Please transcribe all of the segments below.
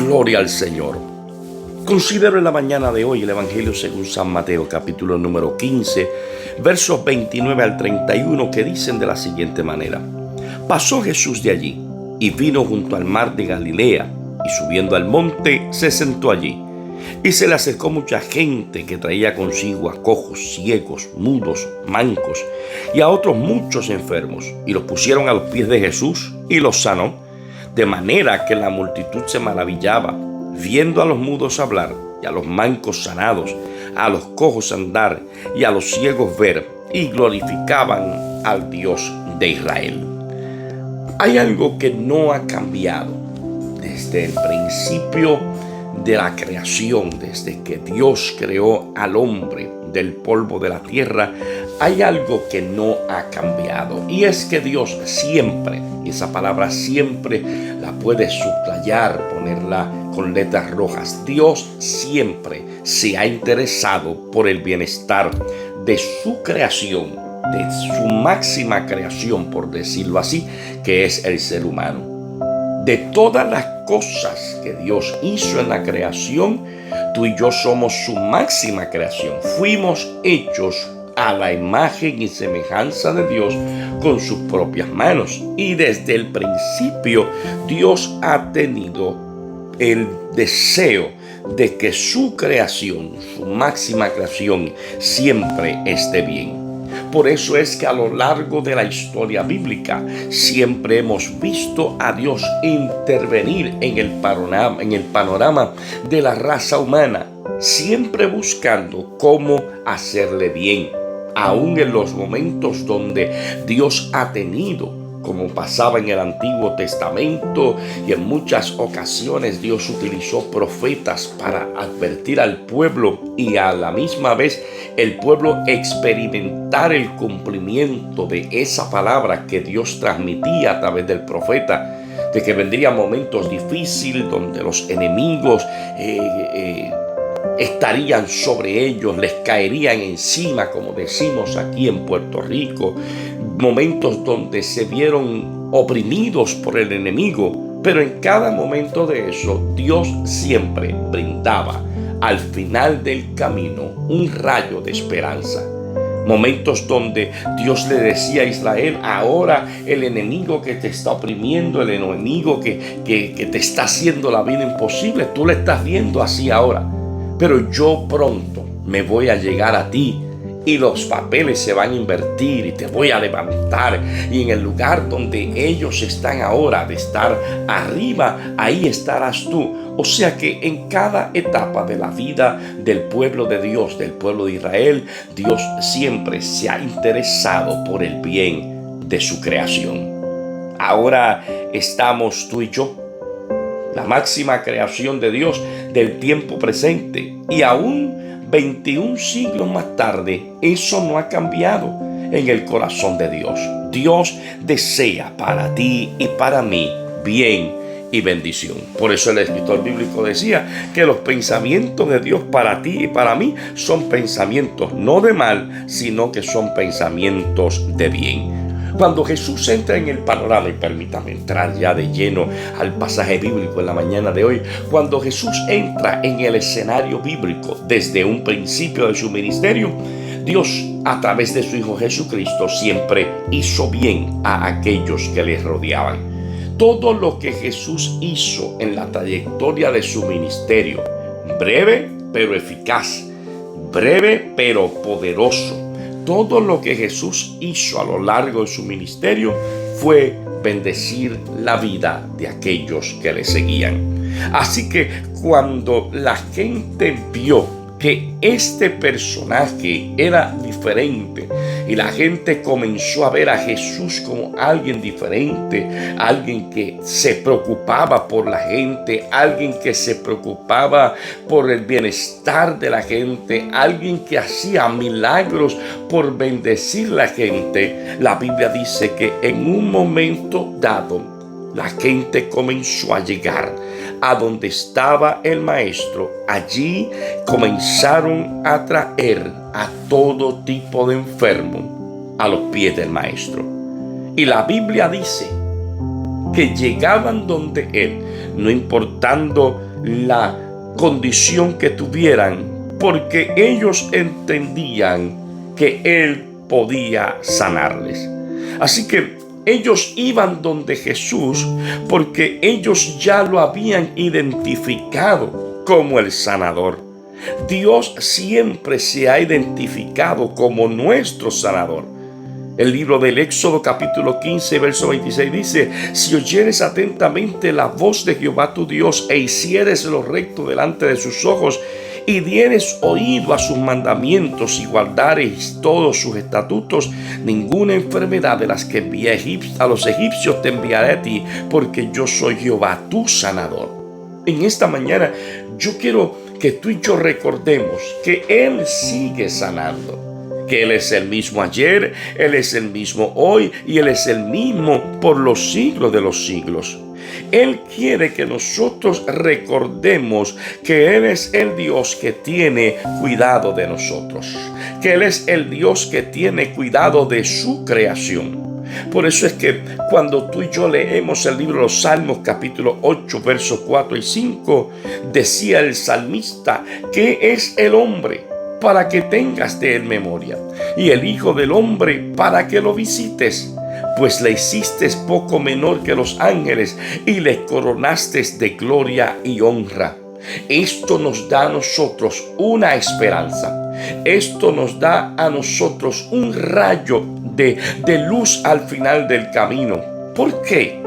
Gloria al Señor. Considero en la mañana de hoy el Evangelio según San Mateo, capítulo número 15, versos 29 al 31, que dicen de la siguiente manera: Pasó Jesús de allí y vino junto al mar de Galilea, y subiendo al monte se sentó allí. Y se le acercó mucha gente que traía consigo a cojos, ciegos, mudos, mancos y a otros muchos enfermos, y los pusieron a los pies de Jesús y los sanó, de manera que la multitud se maravillaba, viendo a los mudos hablar, y a los mancos sanados, a los cojos andar, y a los ciegos ver, y glorificaban al Dios de Israel. Hay algo que no ha cambiado desde el principio de la creación, desde que Dios creó al hombre del polvo de la tierra. Hay algo que no ha cambiado, y es que Dios siempre, y esa palabra siempre la puedes subrayar, ponerla con letras rojas, Dios siempre se ha interesado por el bienestar de su creación, de su máxima creación, por decirlo así, que es el ser humano. De todas las cosas que Dios hizo en la creación, tú y yo somos su máxima creación. Fuimos hechos a la imagen y semejanza de Dios con sus propias manos. Y desde el principio Dios ha tenido el deseo de que su creación, su máxima creación, siempre esté bien. Por eso es que a lo largo de la historia bíblica siempre hemos visto a Dios intervenir en el panorama de la raza humana, siempre buscando cómo hacerle bien, aún en los momentos donde Dios ha tenido, como pasaba en el Antiguo Testamento, y en muchas ocasiones Dios utilizó profetas para advertir al pueblo y a la misma vez el pueblo experimentar el cumplimiento de esa palabra que Dios transmitía a través del profeta, de que vendrían momentos difíciles donde los enemigos estarían sobre ellos, les caerían encima, como decimos aquí en Puerto Rico, momentos donde se vieron oprimidos por el enemigo, pero en cada momento de eso Dios siempre brindaba al final del camino un rayo de esperanza. Momentos donde Dios le decía a Israel: ahora el enemigo que te está oprimiendo, el enemigo que te está haciendo la vida imposible, tú lo estás viendo así ahora, pero yo pronto me voy a llegar a ti y los papeles se van a invertir y te voy a levantar, y en el lugar donde ellos están ahora, de estar arriba, ahí estarás tú. O sea que en cada etapa de la vida del pueblo de Dios, del pueblo de Israel, Dios siempre se ha interesado por el bien de su creación. Ahora estamos tú y yo, la máxima creación de Dios del tiempo presente, y aún 21 siglos más tarde, eso no ha cambiado en el corazón de Dios. Dios desea para ti y para mí bien y bendición. Por eso el escritor bíblico decía que los pensamientos de Dios para ti y para mí son pensamientos no de mal, sino que son pensamientos de bien. Cuando Jesús entra en el panorama, y permítame entrar ya de lleno al pasaje bíblico en la mañana de hoy, cuando Jesús entra en el escenario bíblico desde un principio de su ministerio, Dios a través de su Hijo Jesucristo siempre hizo bien a aquellos que les rodeaban. Todo lo que Jesús hizo en la trayectoria de su ministerio, breve pero eficaz, breve pero poderoso, todo lo que Jesús hizo a lo largo de su ministerio fue bendecir la vida de aquellos que le seguían. Así que cuando la gente vio que este personaje era diferente y la gente comenzó a ver a Jesús como alguien diferente, alguien que se preocupaba por la gente, alguien que se preocupaba por el bienestar de la gente, alguien que hacía milagros por bendecir la gente, la Biblia dice que en un momento dado la gente comenzó a llegar a donde estaba el maestro. Allí comenzaron a traer a todo tipo de enfermos a los pies del maestro. Y la Biblia dice que llegaban donde él, no importando la condición que tuvieran, porque ellos entendían que Él podía sanarles. Así que ellos iban donde Jesús porque ellos ya lo habían identificado como el sanador. Dios siempre se ha identificado como nuestro sanador. El libro del Éxodo capítulo 15 verso 26 dice: si oyeres atentamente la voz de Jehová tu Dios e hicieres lo recto delante de sus ojos y dieres oído a sus mandamientos y guardares todos sus estatutos, ninguna enfermedad de las que envié a los egipcios te enviaré a ti, porque yo soy Jehová tu sanador. En esta mañana yo quiero que tú y yo recordemos que Él sigue sanando, que Él es el mismo ayer, Él es el mismo hoy y Él es el mismo por los siglos de los siglos. Él quiere que nosotros recordemos que Él es el Dios que tiene cuidado de nosotros, que Él es el Dios que tiene cuidado de su creación. Por eso es que cuando tú y yo leemos el libro de los Salmos capítulo 8 versos 4 y 5, decía el salmista: ¿qué es el hombre para que tengas de él memoria? Y el Hijo del Hombre para que lo visites. Pues le hiciste poco menor que los ángeles y le coronaste de gloria y honra. Esto nos da a nosotros una esperanza. Esto nos da a nosotros un rayo de luz al final del camino. ¿Por qué?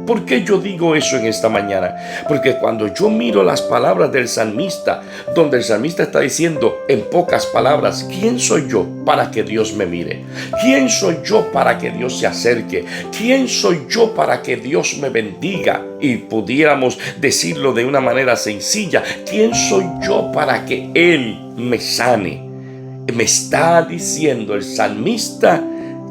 ¿Por qué yo digo eso en esta mañana? Porque cuando yo miro las palabras del salmista, donde el salmista está diciendo en pocas palabras: ¿quién soy yo para que Dios me mire? ¿Quién soy yo para que Dios se acerque? ¿Quién soy yo para que Dios me bendiga? Y pudiéramos decirlo de una manera sencilla: ¿quién soy yo para que Él me sane? Me está diciendo el salmista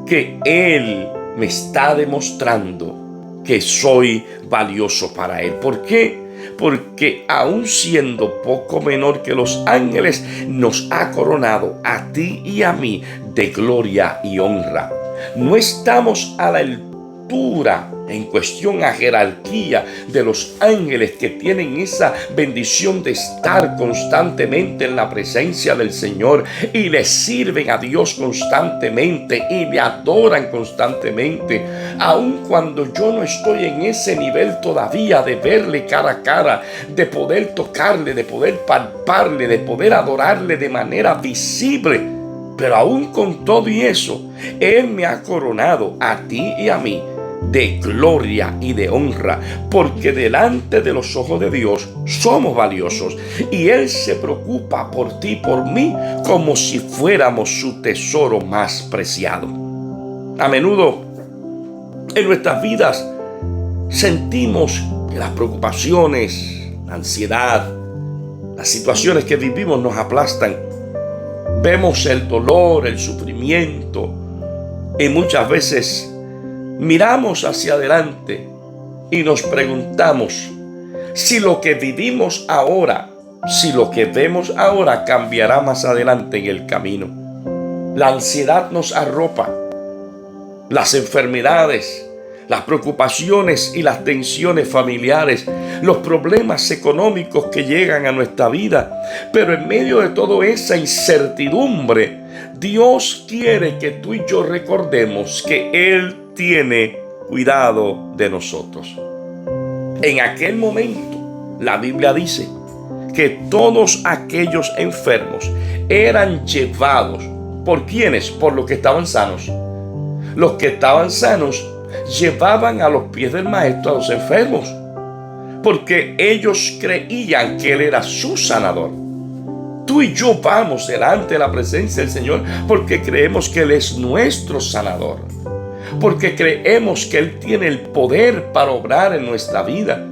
que Él me está demostrando que soy valioso para Él. ¿Por qué? Porque aun siendo poco menor que los ángeles, nos ha coronado a ti y a mí de gloria y honra. No estamos a la altura en cuestión a jerarquía de los ángeles, que tienen esa bendición de estar constantemente en la presencia del Señor y le sirven a Dios constantemente y le adoran constantemente. Aun cuando yo no estoy en ese nivel todavía de verle cara a cara, de poder tocarle, de poder palparle, de poder adorarle de manera visible, pero aún con todo y eso, Él me ha coronado a ti y a mí de gloria y de honra, porque delante de los ojos de Dios somos valiosos y Él se preocupa por ti y por mí como si fuéramos su tesoro más preciado. A menudo en nuestras vidas sentimos que las preocupaciones, la ansiedad, las situaciones que vivimos nos aplastan. Vemos el dolor, el sufrimiento, y muchas veces miramos hacia adelante y nos preguntamos si lo que vivimos ahora, si lo que vemos ahora cambiará más adelante en el camino. La ansiedad nos arropa, las enfermedades, las preocupaciones y las tensiones familiares, los problemas económicos que llegan a nuestra vida. Pero en medio de toda esa incertidumbre, Dios quiere que tú y yo recordemos que Él tiene cuidado de nosotros. En aquel momento, la Biblia dice que todos aquellos enfermos eran llevados. ¿Por quiénes? Por los que estaban sanos. Los que estaban sanos llevaban a los pies del maestro a los enfermos, porque ellos creían que Él era su sanador. Tú y yo vamos delante de la presencia del Señor porque creemos que Él es nuestro sanador, porque creemos que Él tiene el poder para obrar en nuestra vida.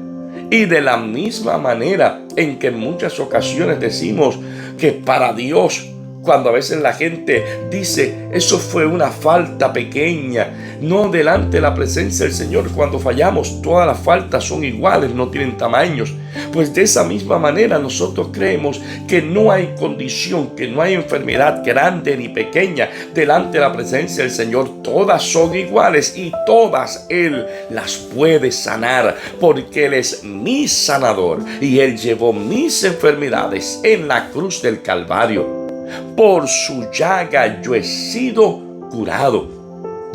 Y de la misma manera en que en muchas ocasiones decimos que para Dios Cuando a veces la gente dice, eso fue una falta pequeña. No, delante de la presencia del Señor, cuando fallamos, todas las faltas son iguales, no tienen tamaños. Pues de esa misma manera nosotros creemos que no hay condición, que no hay enfermedad grande ni pequeña delante de la presencia del Señor. Todas son iguales y todas Él las puede sanar, porque Él es mi sanador y Él llevó mis enfermedades en la cruz del Calvario. Por su llaga yo he sido curado.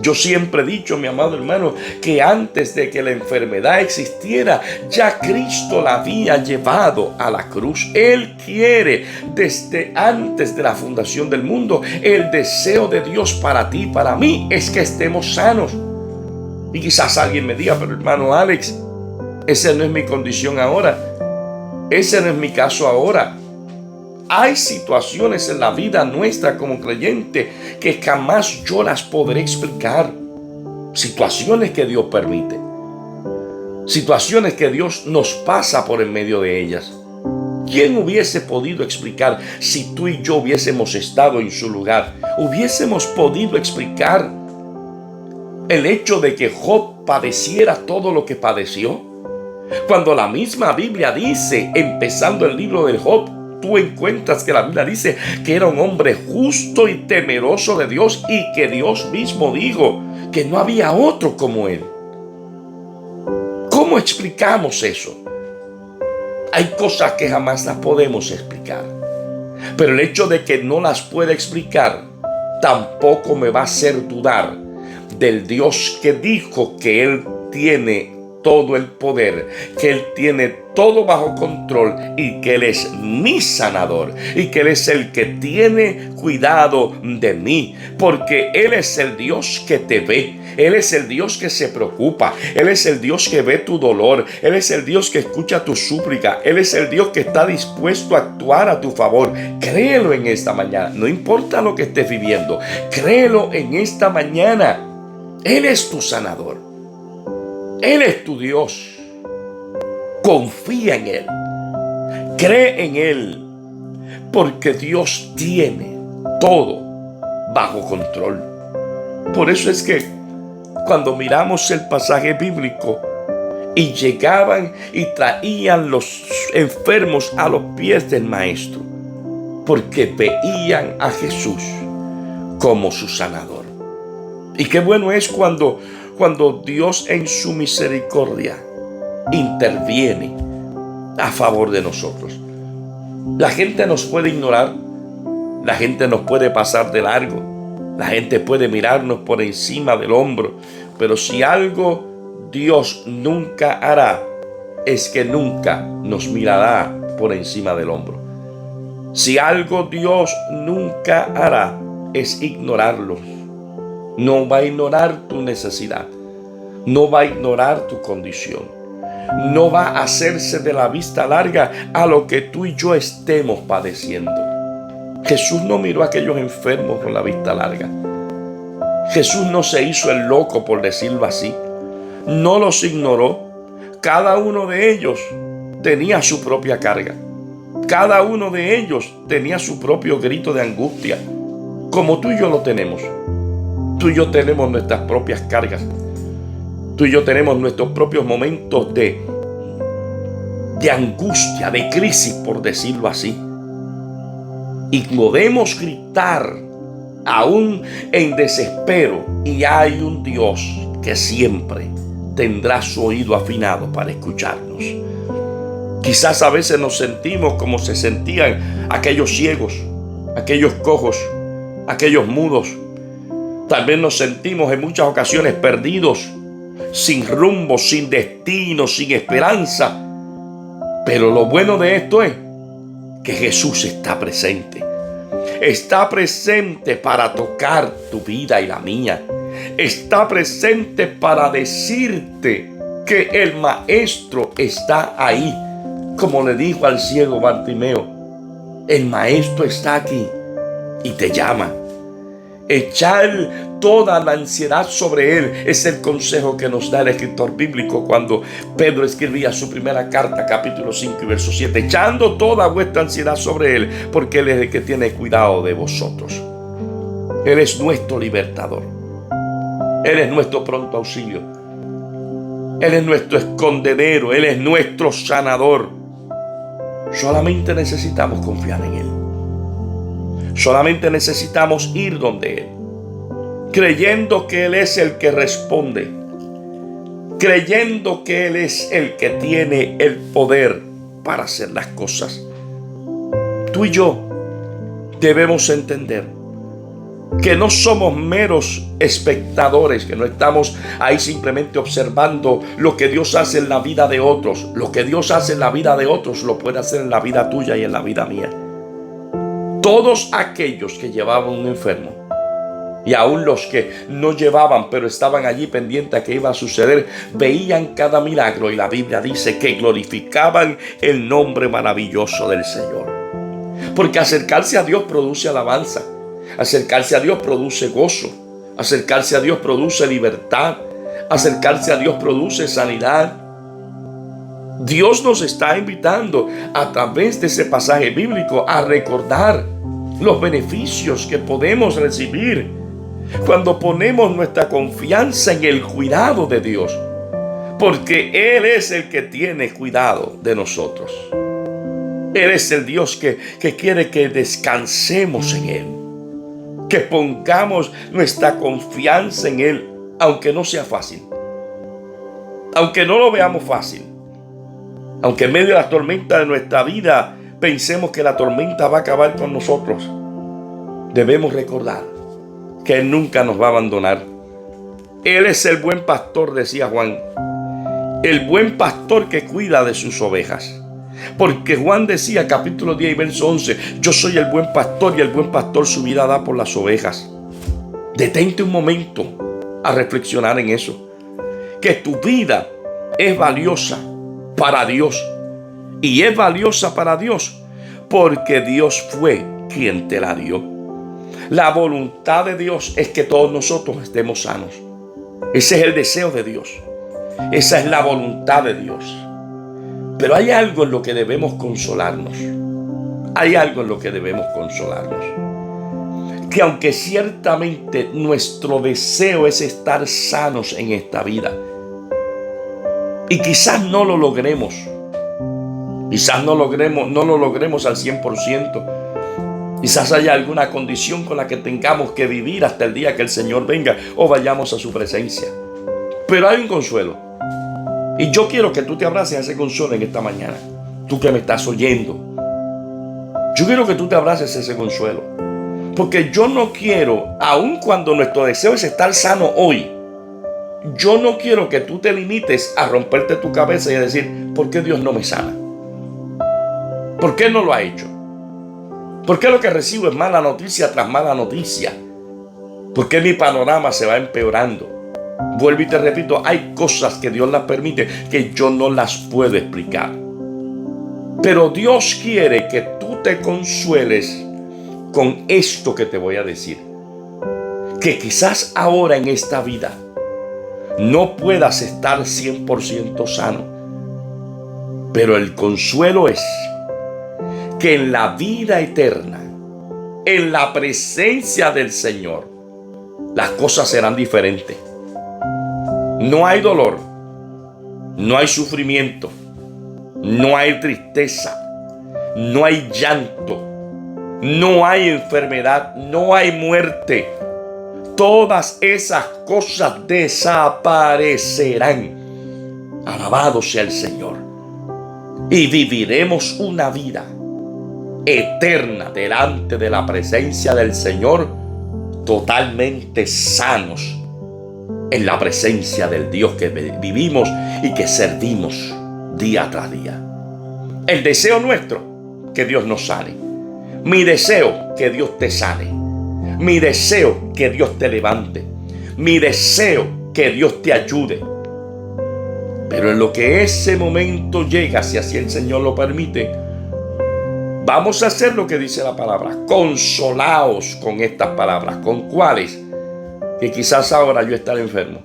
Yo siempre he dicho, mi amado hermano, que antes de que la enfermedad existiera, ya Cristo la había llevado a la cruz. Él quiere, desde antes de la fundación del mundo, el deseo de Dios para ti y para mí es que estemos sanos. Y quizás alguien me diga, pero hermano Alex, esa no es mi condición ahora. Ese no es mi caso ahora. Hay situaciones en la vida nuestra como creyente que jamás yo las podré explicar. Situaciones que Dios permite. Situaciones que Dios nos pasa por en medio de ellas. ¿Quién hubiese podido explicar si tú y yo hubiésemos estado en su lugar? ¿Hubiésemos podido explicar el hecho de que Job padeciera todo lo que padeció? Cuando la misma Biblia dice, empezando el libro de Job, tú encuentras que la Biblia dice que era un hombre justo y temeroso de Dios y que Dios mismo dijo que no había otro como él. ¿Cómo explicamos eso? Hay cosas que jamás las podemos explicar, pero el hecho de que no las pueda explicar tampoco me va a hacer dudar del Dios que dijo que Él tiene todo el poder, que Él tiene todo bajo control y que Él es mi sanador y que Él es el que tiene cuidado de mí, porque Él es el Dios que te ve, Él es el Dios que se preocupa, Él es el Dios que ve tu dolor, Él es el Dios que escucha tu súplica, Él es el Dios que está dispuesto a actuar a tu favor. Créelo en esta mañana, no importa lo que estés viviendo, créelo en esta mañana. Él es tu sanador. Él es tu Dios. Confía en Él. Cree en Él. Porque Dios tiene todo bajo control. Por eso es que cuando miramos el pasaje bíblico y llegaban y traían los enfermos a los pies del Maestro, porque veían a Jesús como su sanador. Y qué bueno es cuando Dios en su misericordia interviene a favor de nosotros. La gente nos puede ignorar, la gente nos puede pasar de largo, la gente puede mirarnos por encima del hombro, pero si algo Dios nunca hará, es que nunca nos mirará por encima del hombro. Si algo Dios nunca hará, es ignorarlos. No va a ignorar tu necesidad. No va a ignorar tu condición. No va a hacerse de la vista larga a lo que tú y yo estemos padeciendo. Jesús no miró a aquellos enfermos con la vista larga. Jesús no se hizo el loco, por decirlo así. No los ignoró. Cada uno de ellos tenía su propia carga. Cada uno de ellos tenía su propio grito de angustia, como tú y yo lo tenemos. Tú y yo tenemos nuestras propias cargas. Tú y yo tenemos nuestros propios momentos de angustia, de crisis, por decirlo así. Y podemos gritar aún en desespero. Y hay un Dios que siempre tendrá su oído afinado para escucharnos. Quizás a veces nos sentimos como se sentían aquellos ciegos, aquellos cojos, aquellos mudos. Tal vez nos sentimos en muchas ocasiones perdidos, sin rumbo, sin destino, sin esperanza. Pero lo bueno de esto es que Jesús está presente. Está presente para tocar tu vida y la mía. Está presente para decirte que el Maestro está ahí. Como le dijo al ciego Bartimeo, el Maestro está aquí y te llama. Echar toda la ansiedad sobre Él es el consejo que nos da el escritor bíblico cuando Pedro escribía su primera carta, capítulo 5 y verso 7. Echando toda vuestra ansiedad sobre Él, porque Él es el que tiene cuidado de vosotros. Él es nuestro libertador. Él es nuestro pronto auxilio. Él es nuestro escondedero. Él es nuestro sanador. Solamente necesitamos confiar en Él. Solamente necesitamos ir donde Él, creyendo que Él es el que responde, creyendo que Él es el que tiene el poder para hacer las cosas. Tú y yo debemos entender que no somos meros espectadores, que no estamos ahí simplemente observando lo que Dios hace en la vida de otros. Lo que Dios hace en la vida de otros lo puede hacer en la vida tuya y en la vida mía. Todos aquellos que llevaban un enfermo, y aún los que no llevaban pero estaban allí pendientes a qué iba a suceder, veían cada milagro, y la Biblia dice que glorificaban el nombre maravilloso del Señor. Porque acercarse a Dios produce alabanza, acercarse a Dios produce gozo, acercarse a Dios produce libertad, acercarse a Dios produce sanidad. Dios nos está invitando a través de ese pasaje bíblico a recordar los beneficios que podemos recibir cuando ponemos nuestra confianza en el cuidado de Dios, porque Él es el que tiene cuidado de nosotros. Él es el Dios que quiere que descansemos en Él, que pongamos nuestra confianza en Él, aunque no sea fácil, aunque no lo veamos fácil. Aunque en medio de la tormenta de nuestra vida pensemos que la tormenta va a acabar con nosotros, debemos recordar que Él nunca nos va a abandonar. Él es el buen pastor, decía Juan, el buen pastor que cuida de sus ovejas. Porque Juan decía, capítulo 10 y verso 11, yo soy el buen pastor y el buen pastor su vida da por las ovejas. Detente un momento a reflexionar en eso, que tu vida es valiosa para Dios, y es valiosa para Dios porque Dios fue quien te la dio. La voluntad de Dios es que todos nosotros estemos sanos. Ese es el deseo de Dios, esa es la voluntad de Dios. Pero hay algo en lo que debemos consolarnos, hay algo en lo que debemos consolarnos, que aunque ciertamente nuestro deseo es estar sanos en esta vida, y quizás no lo logremos. Quizás no lo logremos al 100%. Quizás haya alguna condición con la que tengamos que vivir hasta el día que el Señor venga o vayamos a su presencia. Pero hay un consuelo. Y yo quiero que tú te abraces a ese consuelo en esta mañana. Tú que me estás oyendo. Yo quiero que tú te abraces a ese consuelo. Porque yo no quiero, aun cuando nuestro deseo es estar sano hoy, yo no quiero que tú te limites a romperte tu cabeza y a decir, ¿por qué Dios no me sana? ¿Por qué no lo ha hecho? ¿Por qué lo que recibo es mala noticia tras mala noticia? ¿Por qué mi panorama se va empeorando? Vuelvo y te repito, hay cosas que Dios las permite que yo no las puedo explicar. Pero Dios quiere que tú te consueles con esto que te voy a decir. Que quizás ahora en esta vida no puedas estar 100% sano, pero el consuelo es que en la vida eterna, en la presencia del Señor, las cosas serán diferentes. No hay dolor, no hay sufrimiento, no hay tristeza, no hay llanto, no hay enfermedad, no hay muerte. Todas esas cosas desaparecerán. Alabado sea el Señor. Y viviremos una vida eterna delante de la presencia del Señor, totalmente sanos en la presencia del Dios que vivimos y que servimos día tras día. El deseo nuestro, que Dios nos sane. Mi deseo, que Dios te sane. Mi deseo, que Dios te levante. Mi deseo, que Dios te ayude. Pero en lo que ese momento llega, si así el Señor lo permite, Vamos a hacer lo que dice la palabra. Consolaos con estas palabras. ¿Con cuáles? Que quizás ahora yo estaré enfermo,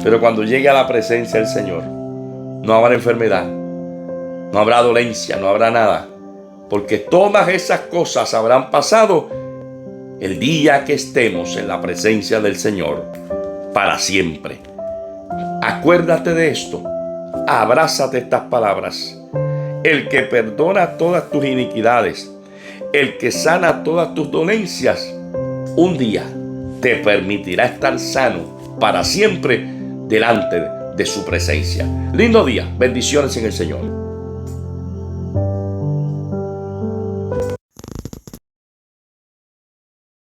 pero cuando llegue a la presencia del Señor, no habrá enfermedad, no habrá dolencia, no habrá nada, porque todas esas cosas habrán pasado el día que estemos en la presencia del Señor para siempre. Acuérdate de esto, abrázate estas palabras. El que perdona todas tus iniquidades, el que sana todas tus dolencias, un día te permitirá estar sano para siempre delante de su presencia. Lindo día, bendiciones en el Señor.